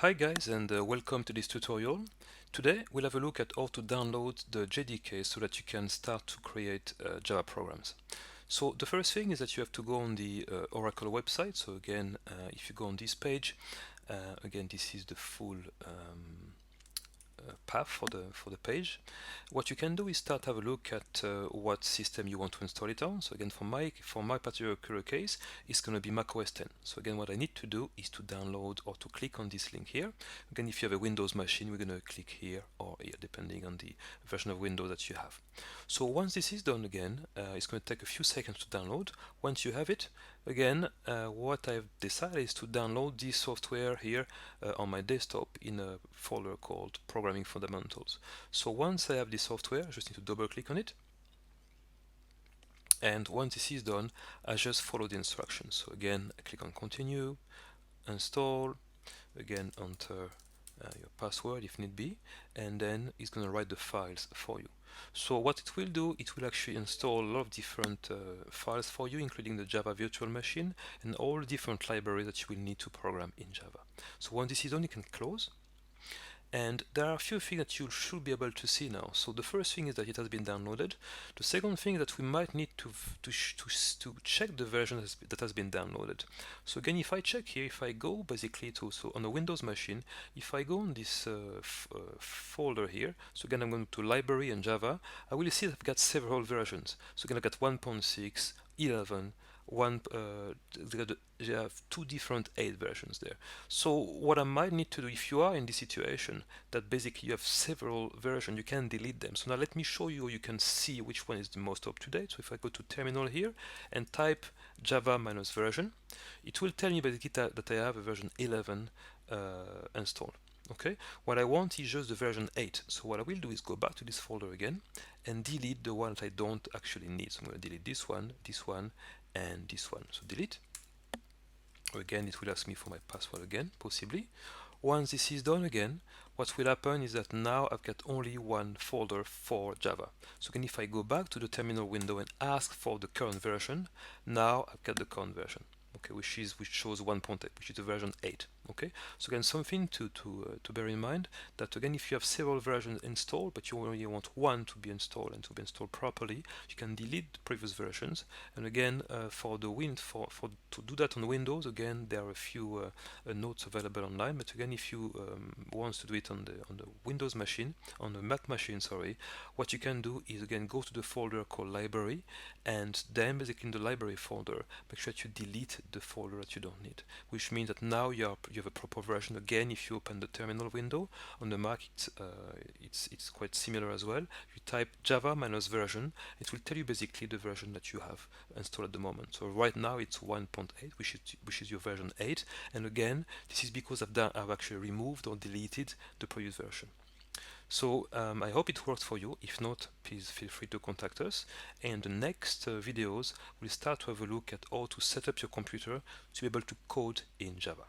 Hi guys, and welcome to this tutorial. Today we'll have a look at how to download the JDK so that you can start to create Java programs. So the first thing is that you have to go on the Oracle website. So again, if you go on this page, again this is the full path for the page. What you can do is start have a look at what system you want to install it on. So again, for my particular case, it's going to be Mac OS 10. So again, what I need to do is to download or to click on this link here. Again, if you have a Windows machine, we're going to click here or here, depending on the version of Windows that you have. So once this is done, again, it's going to take a few seconds to download. Once you have it, again, what I've decided is to download this software here on my desktop in a folder called Programming Fundamentals. So once I have this software, I just need to double click on it. And once this is done, I just follow the instructions. So again, I click on Continue, Install, again enter your password if need be, and then it's going to write the files for you. So what it will do, it will actually install a lot of different files for you, including the Java virtual machine and all different libraries that you will need to program in Java. So once this is done, you can close. And there are a few things that you should be able to see now. So the first thing is that it has been downloaded. The second thing is that we might need to check the version that has been downloaded. So again, if I check here, if I go basically so on a Windows machine, if I go on this folder here, so again I'm going to Library and Java, I will see that I've got several versions. So again I've got 1.6, 11, you have two different 8 versions there. So what I might need to do, if you are in this situation that basically you have several versions, you can delete them. So now let me show you, you can see which one is the most up to date. So if I go to terminal here and type Java minus version, it will tell me basically that I have a version 11 installed. Okay, what I want is just the version 8. So what I will do is go back to this folder again and delete the one that I don't actually need. So I'm going to delete this one, and this one. So delete. Again, it will ask me for my password again, possibly. Once this is done again, what will happen is that now I've got only one folder for Java. So again, if I go back to the terminal window and ask for the current version, now I've got the current version. Okay, which shows 1.8, which is the version 8. Okay, so again, something to bear in mind that again, if you have several versions installed, but you only want one to be installed and to be installed properly, you can delete the previous versions. And again, for to do that on Windows, again, there are a few notes available online. But again, if you want to do it on the Windows machine, on the Mac machine, sorry, what you can do is again go to the folder called Library, and then basically in the Library folder, make sure that you delete the folder that you don't need, which means that now you have a proper version. Again, if you open the terminal window on the Mac, it's quite similar as well. You type Java minus version, it will tell you basically the version that you have installed at the moment. So right now it's 1.8, which is your version 8, and again, this is because I've actually removed or deleted the previous version. So I hope it worked for you. If not, please feel free to contact us. And the next videos, we'll start to have a look at how to set up your computer to be able to code in Java.